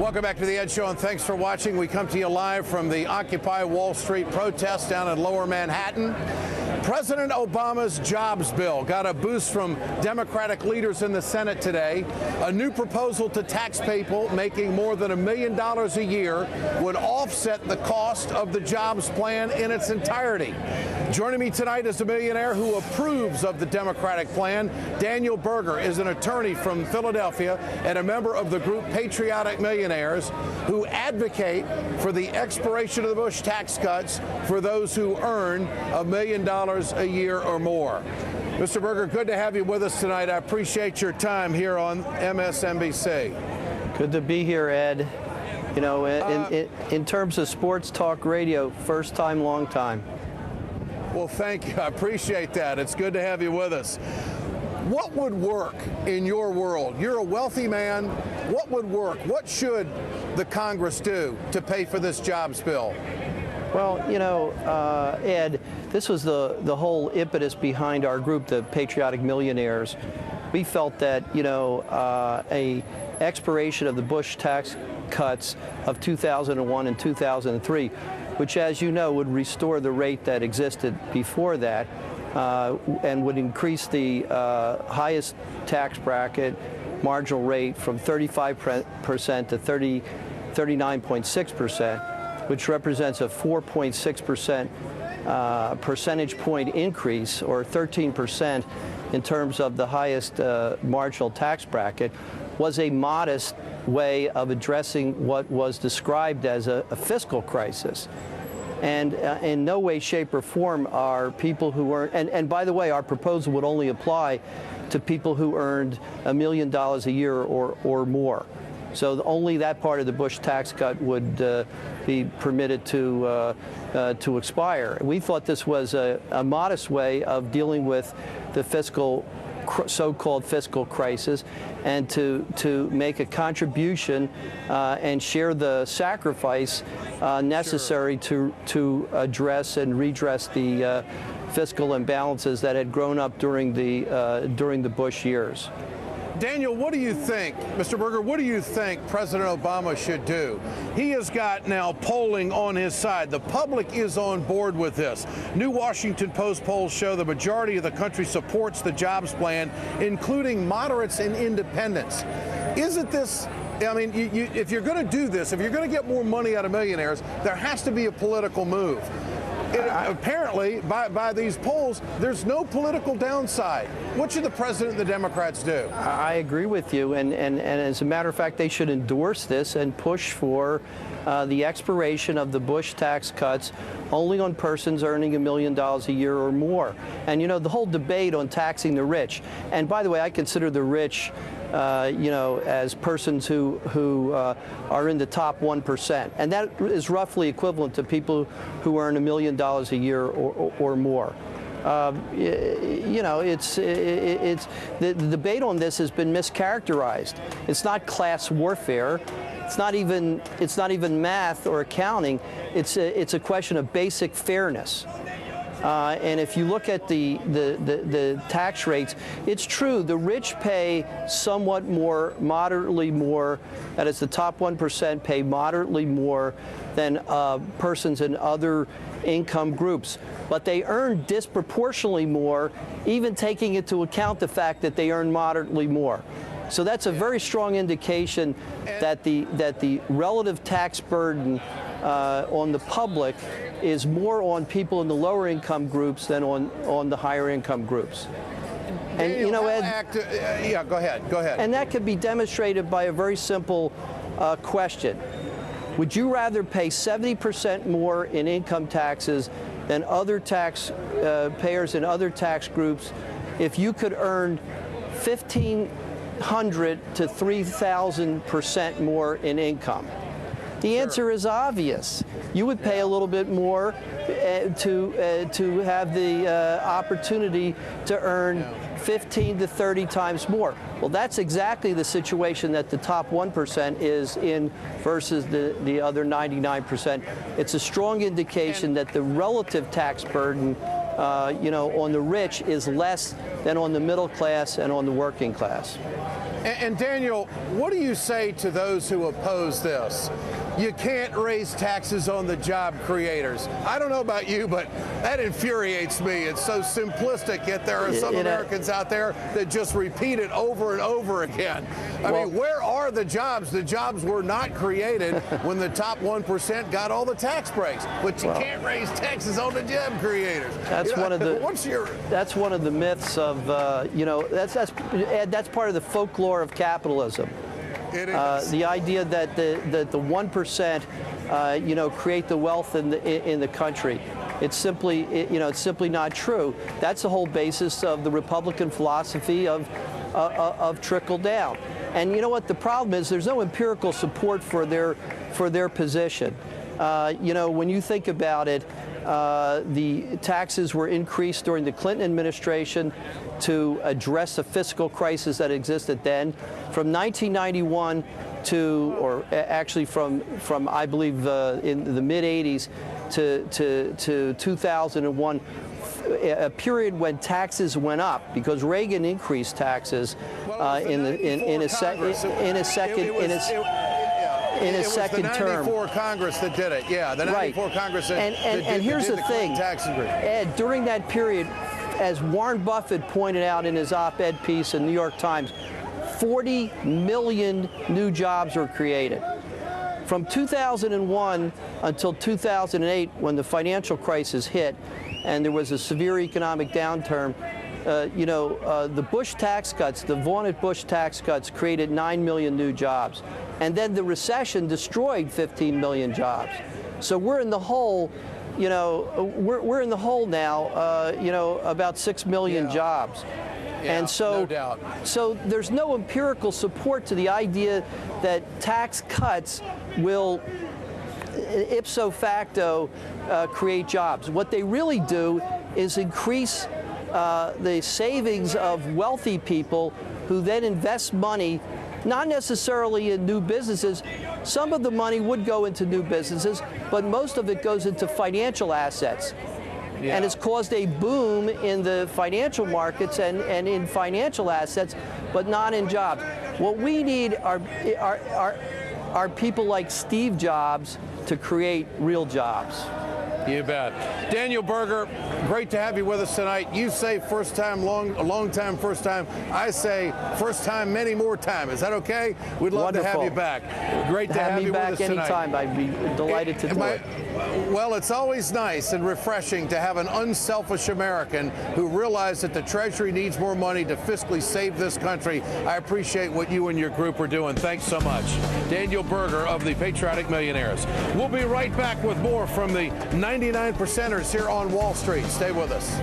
Welcome back to the Ed Show, and thanks for watching. We come to you live from the Occupy Wall Street protest down in Lower Manhattan. President Obama's jobs bill got a boost from Democratic leaders in the Senate today. A new proposal to tax people making more than $1 million a year would offset the cost of the jobs plan in its entirety. Joining me tonight is a millionaire who approves of the Democratic plan. Daniel Berger is an attorney from Philadelphia and a member of the group Patriotic Millionaires who advocate for the expiration of the Bush tax cuts for those who earn $1 million a year or more. Mr. Berger, good to have you with us tonight. I appreciate your time here on MSNBC. Good to be here, Ed. You know, in terms of sports talk radio, first time, long time. Well, thank you. I appreciate that. It's good to have you with us. What would work in your world? You're a wealthy man. What would work? What should the Congress do to pay for this jobs bill? Well, you know, Ed, this was the whole impetus behind our group, the Patriotic Millionaires. We felt that, you know, a expiration of the Bush tax cuts of 2001 and 2003, which, as you know, would restore the rate that existed before that, and would increase the highest tax bracket marginal rate from 35% to 39.6%. which represents a 4.6% percentage point increase, or 13% in terms of the highest marginal tax bracket, was a modest way of addressing what was described as a fiscal crisis. And in no way, shape, or form are people who earn, and by the way, our proposal would only apply to people who earned $1 million a year or more. So only that part of the Bush tax cut would be permitted to expire. We thought this was a modest way of dealing with the so-called fiscal crisis, and to make a contribution and share the sacrifice necessary to address and redress the fiscal imbalances that had grown up during the Bush years. Daniel, what do you think, Mr. Berger, what do you think President Obama should do? He has got now polling on his side. The public is on board with this. New Washington Post polls show the majority of the country supports the jobs plan, including moderates and independents. Isn't this, I mean, if you're going to do this, if you're going to get more money out of millionaires, there has to be a political move. Apparently, by these polls, there's no political downside. What should the president and the Democrats do? I agree with you, and as a matter of fact, they should endorse this and push for the expiration of the Bush tax cuts only on persons earning $1 million a year or more. And you know, the whole debate on taxing the rich, and by the way, I consider the rich you know, as persons who are in the top 1%, and that is roughly equivalent to people who earn $1 million a year or more. You know, the debate on this has been mischaracterized. It's not class warfare. It's not even math or accounting. It's a question of basic fairness. And if you look at the tax rates, it's true, the rich pay somewhat more, moderately more, that is, the top 1% pay moderately more than persons in other income groups. But they earn disproportionately more, even taking into account the fact that they earn moderately more. So that's a very strong indication that the relative tax burden on the public is more on people in the lower income groups than on the higher income groups. And you know, Ed, yeah, go ahead. And that could be demonstrated by a very simple question. Would you rather pay 70% more in income taxes than other tax payers in other tax groups if you could earn 1,500 to 3,000% more in income? The answer is obvious. You would pay a little bit more to have the opportunity to earn 15 to 30 times more. Well, that's exactly the situation that the top 1% is in versus the other 99%. It's a strong indication that the relative tax burden, you know, on the rich is less than on the middle class and on the working class. And Daniel, what do you say to those who oppose this? You can't raise taxes on the job creators. I don't know about you, but that infuriates me. It's so simplistic, yet there are some Americans out there that just repeat it over and over again. I mean, where are the jobs? The jobs were not created when the top 1% got all the tax breaks. But you can't raise taxes on the job creators. That's one of the. That's one of the myths of that's part of the folklore of capitalism. It is. The idea that the 1%, create the wealth in the country. It's simply, it's simply not true. That's the whole basis of the Republican philosophy of trickle down. And you know what the problem is? There's no empirical support for their position. When you think about it, the taxes were increased during the Clinton administration to address the fiscal crisis that existed then. From 1991 to, or actually from I believe in the mid 80s to 2001, a period when taxes went up because Reagan increased taxes in a second term. The 94 Congress that did it, yeah. The 94 Congress that and here's the thing, Ed, during that period, as Warren Buffett pointed out in his op-ed piece in the New York Times, 40 million new jobs were created. From 2001 until 2008, when the financial crisis hit and there was a severe economic downturn, the Bush tax cuts, the vaunted Bush tax cuts, created 9 million new jobs. And then the recession destroyed 15 million jobs. So we're in the hole, we're in the hole now, about 6 million jobs. Yeah, and so, no doubt. So there's no empirical support to the idea that tax cuts will ipso facto create jobs. What they really do is increase the savings of wealthy people who then invest money, not necessarily in new businesses. Some of the money would go into new businesses, but most of it goes into financial assets. Yeah. And it's caused a boom in the financial markets and in financial assets, but not in jobs. What we need are people like Steve Jobs to create real jobs. You bet. Daniel Berger, great to have you with us tonight. You say first time, long time, first time. I say first time, many more time. Is that okay? We'd love to have you back. Great to have you with us tonight. Have me back anytime. I'd be delighted to do it. Well, it's always nice and refreshing to have an unselfish American who realizes that the Treasury needs more money to fiscally save this country. I appreciate what you and your group are doing. Thanks so much. Daniel Berger of the Patriotic Millionaires. We'll be right back with more from the 99%ers here on Wall Street. Stay with us.